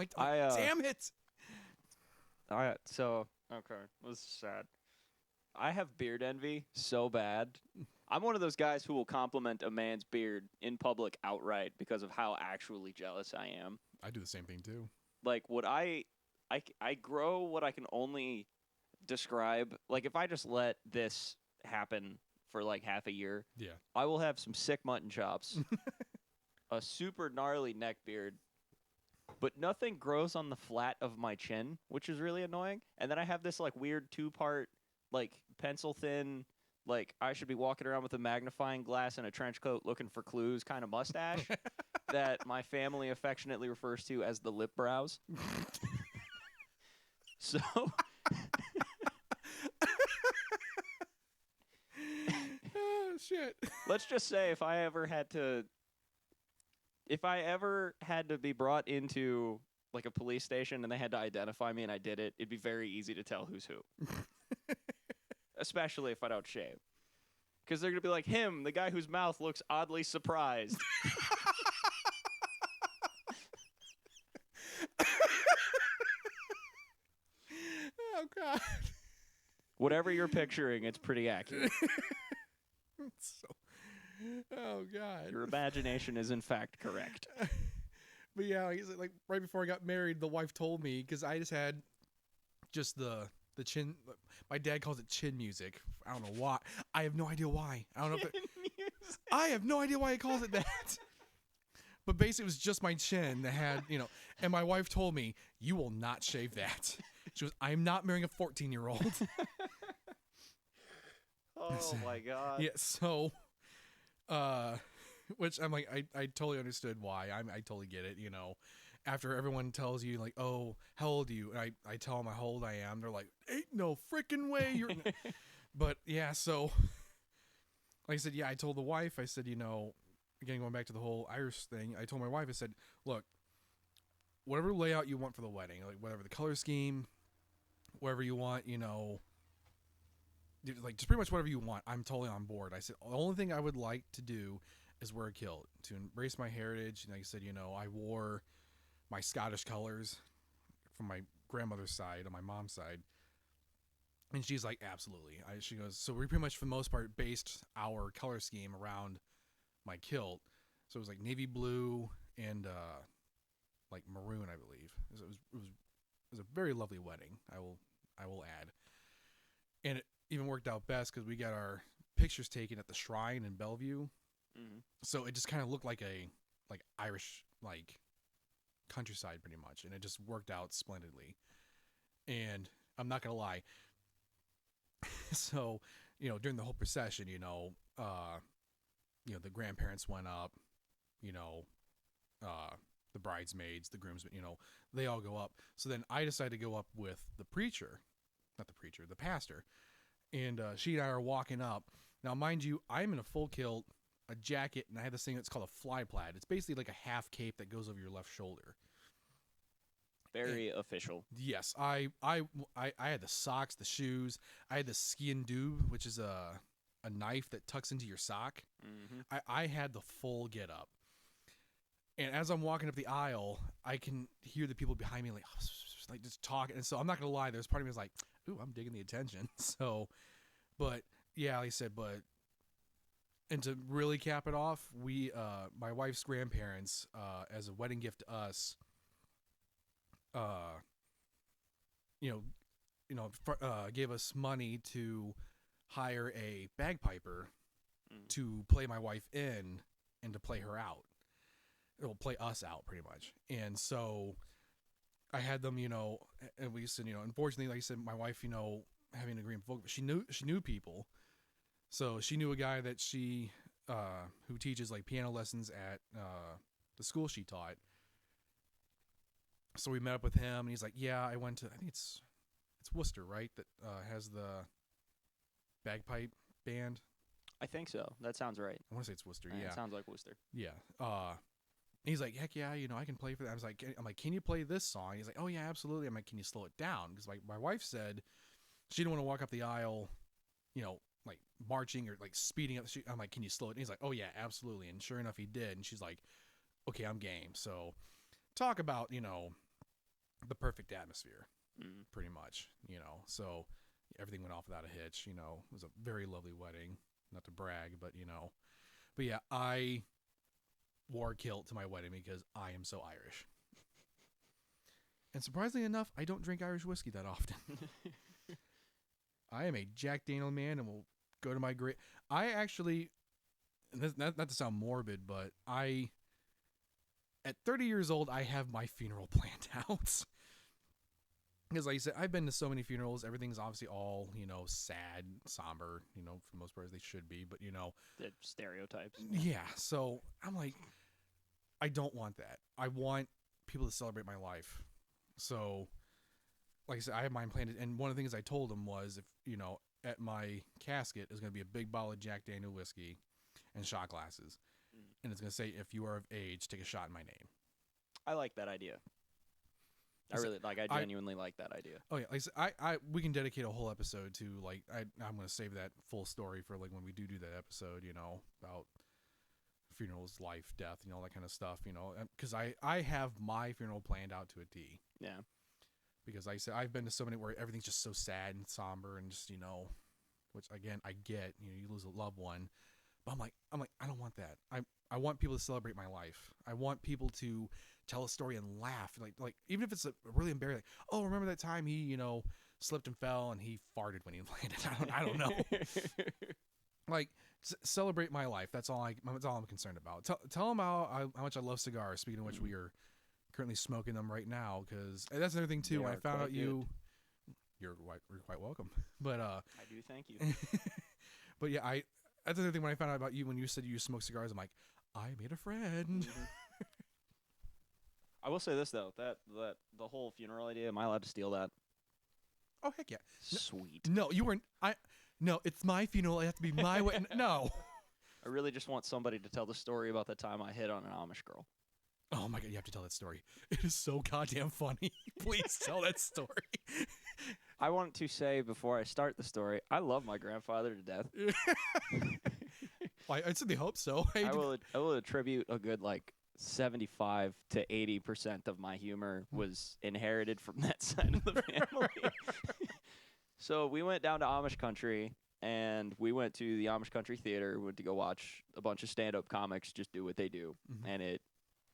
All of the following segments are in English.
like, I damn it. okay, this is sad. I have beard envy so bad. I'm one of those guys who will compliment a man's beard in public outright because of how actually jealous I am. I do the same thing too. Like, I grow what I can only describe. Like, if I just let this happen for like half a year, Yeah. I will have some sick mutton chops, a super gnarly neck beard, but nothing grows on the flat of my chin, which is really annoying. And then I have this like weird two-part, like pencil thin, like I should be walking around with a magnifying glass and a trench coat looking for clues kind of mustache that my family affectionately refers to as the lip brows. So Oh, shit. let's just say if I ever had to be brought into like a police station and they had to identify me and I did it, it'd be very easy to tell who's who. Especially if I don't shave. Because they're going to be like, him, the guy whose mouth looks oddly surprised. Oh, God. Whatever you're picturing, it's pretty accurate. So, oh, God. Your imagination is, in fact, correct. But yeah, like right before I got married, the wife told me, because I just had just the chin. My dad calls it chin music. I don't know why. I have no idea why. I don't know. I have no idea why he calls it that. But basically, it was just my chin that had, and my wife told me, you will not shave that. She goes, I'm not marrying a 14-year-old. Oh, my God. Yeah, so, which I'm like, I totally understood why. I totally get it, After everyone tells you, like, oh, how old are you? And I tell them how old I am. They're like, ain't no freaking way you're... But, yeah, so, like I said, yeah, I told the wife, I said, again, going back to the whole Irish thing, I told my wife, I said, look, whatever layout you want for the wedding, like whatever the color scheme, whatever you want, like just pretty much whatever you want, I'm totally on board. I said, the only thing I would like to do is wear a kilt to embrace my heritage. And like I said, I wore my Scottish colors from my grandmother's side, on my mom's side. And she's like, absolutely. She goes, so we pretty much, for the most part, based our color scheme around my kilt. So it was like navy blue and like maroon, I believe. It was a very lovely wedding. I will add, and it even worked out best because we got our pictures taken at the shrine in Bellevue. Mm-hmm. So it just kind of looked like a Irish countryside pretty much, and it just worked out splendidly. And I'm not gonna lie. So during the whole procession, the grandparents went up, the bridesmaids, the groomsmen, they all go up. So then I decided to go up with the pastor. And she and I are walking up. Now, mind you, I'm in a full kilt, a jacket, and I have this thing that's called a fly plaid. It's basically like a half cape that goes over your left shoulder. Very official. Yes, I had the socks, the shoes. I had the skin dube, which is a knife that tucks into your sock. Mm-hmm. I had the full get up. And as I'm walking up the aisle, I can hear the people behind me like just talking. And so I'm not going to lie, there's part of me was like, ooh, I'm digging the attention. So, but yeah, like I said, and to really cap it off, we, my wife's grandparents, as a wedding gift to us, gave us money to hire a bagpiper to play my wife in and to play her out. It'll play us out pretty much. And so I had them, and we said, unfortunately, like I said, my wife, having an agreement vocal, she knew people. So she knew a guy that who teaches like piano lessons at the school she taught. So we met up with him, and he's like, yeah, I went to, I think it's Worcester, right? That has the bagpipe band. I think so. That sounds right. I want to say it's Worcester. Yeah. It sounds like Worcester. Yeah. He's like, heck yeah, I can play for that. I'm like, can you play this song? He's like, oh yeah, absolutely. I'm like, can you slow it down? Because like my wife said, she didn't want to walk up the aisle, like marching or like speeding up. I'm like, can you slow it? And he's like, oh yeah, absolutely. And sure enough, he did. And she's like, okay, I'm game. So talk about, the perfect atmosphere, Mm. pretty much. So everything went off without a hitch. It was a very lovely wedding. Not to brag, but yeah, I wore a kilt to my wedding because I am so Irish. And surprisingly enough, I don't drink Irish whiskey that often. I am a Jack Daniel man and will go to my grave. I actually, not to sound morbid, but at 30 years old, I have my funeral planned out. Because, like I said, I've been to so many funerals. Everything's obviously all, sad, somber, for the most part, as they should be. But, The stereotypes. yeah. So I'm like, I don't want that. I want people to celebrate my life. So, like I said, I have mine planned. And one of the things I told them was, if, at my casket is going to be a big bottle of Jack Daniel whiskey and shot glasses. Mm. And it's going to say, if you are of age, take a shot in my name. I like that idea. I genuinely like that idea. Oh yeah, like I we can dedicate a whole episode to I'm gonna save that full story for when we do that episode, about funerals, life, death, all that kind of stuff, because I have my funeral planned out to a T. Yeah. Because like I said, I've been to so many where everything's just so sad and somber and just which again I get, you lose a loved one, but I'm like I don't want that. I want people to celebrate my life. I want people to tell a story and laugh, like even if it's a really embarrassing. Like, oh, remember that time he slipped and fell and he farted when he landed. I don't know. Like celebrate my life. That's all I'm concerned about. Tell them how much I love cigars. Speaking of which, we are currently smoking them right now because that's another thing too. When I found out you're quite welcome. But I do thank you. but yeah, that's another thing when I found out about you when you said you smoke cigars. I'm like, I made a friend. I will say this though, that the whole funeral idea, am I allowed to steal that? Oh heck yeah! Sweet. No, you weren't. No, it's my funeral. It has to be my way. No. I really just want somebody to tell the story about the time I hit on an Amish girl. Oh my god, you have to tell that story. It is so goddamn funny. Please tell that story. I want to say before I start the story, I love my grandfather to death. I certainly hope so. I will attribute a good 75 to 80% of my humor was inherited from that side of the family. So we went down to Amish country, and we went to the Amish Country Theater. We went to go watch a bunch of stand-up comics just do what they do. Mm-hmm. And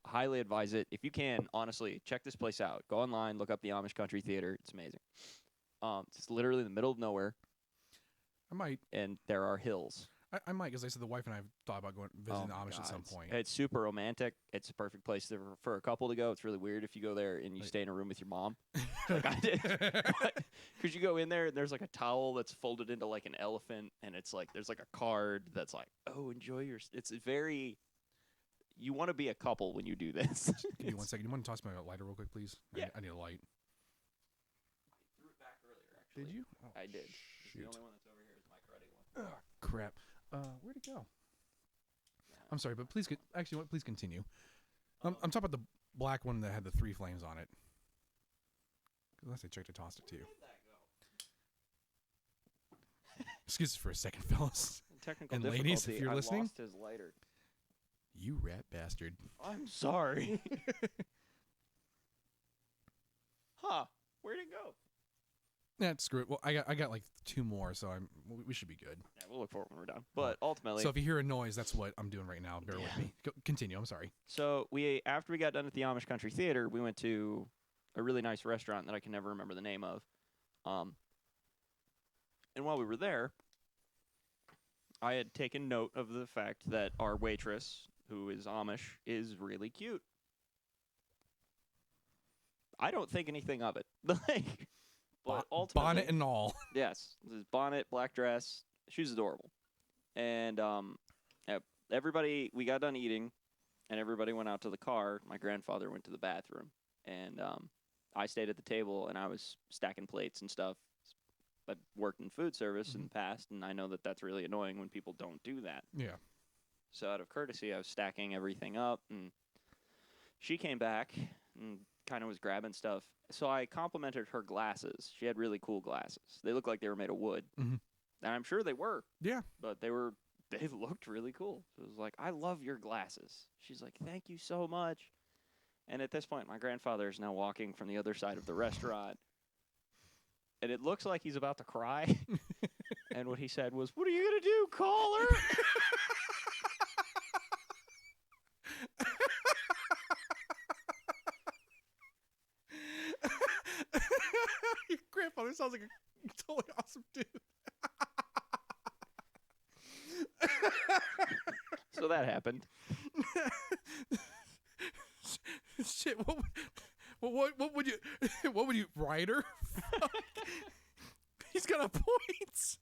highly advise it. If you can, honestly, check this place out. Go online, look up the Amish Country Theater. It's amazing. It's literally in the middle of nowhere. I might. And there are hills. I might, because I said the wife and I have thought about going visiting the Amish at some point. It's super romantic. It's a perfect place for a couple to go. It's really weird if you go there and you stay in a room with your mom, like I did. Because you go in there and there's a towel that's folded into an elephant, and it's there's a card that's oh, enjoy your. It's very. You want to be a couple when you do this. Give me 1 second. You want to toss my lighter real quick, please? Yeah. I need a light. I threw it back earlier, actually. Did you? Oh, I did. Shoot. The only one that's over here is my karate one. Oh, crap. Where'd it go? I'm sorry, but please, please continue. I'm talking about the black one that had the 3 flames on it. Unless I checked, I tossed it to you. Where did that go? Excuse us for a second, fellas. Technical And difficulty. ladies, if you're listening, I lost his lighter. You rat bastard. I'm sorry. Huh? Where'd it go? Nah, screw it. Well, I got 2 more, so we should be good. Yeah, we'll look for it when we're done. But ultimately, so if you hear a noise, that's what I'm doing right now. Bear with me. Continue. I'm sorry. So after we got done at the Amish Country Theater, we went to a really nice restaurant that I can never remember the name of. And while we were there, I had taken note of the fact that our waitress, who is Amish, is really cute. I don't think anything of it. But ultimately, bonnet and all. Yes, this is bonnet, black dress. She's adorable. And everybody, we got done eating, and everybody went out to the car. My grandfather went to the bathroom, and I stayed at the table, and I was stacking plates and stuff. I've worked in food service in the past, and I know that that's really annoying when people don't do that. Yeah. So out of courtesy, I was stacking everything up, and she came back and kind of was grabbing stuff. So I complimented her glasses. She had really cool glasses. They looked like they were made of wood. Mm-hmm. And I'm sure they were. Yeah. But they looked really cool. So it was like, I love your glasses. She's like, thank you so much. And at this point, my grandfather is now walking from the other side of the restaurant. And it looks like he's about to cry. And what he said was, "What are you going to do? Call her?" Your grandfather sounds like a totally awesome dude. So that happened. Shit, what would you Ryder? He's got a point.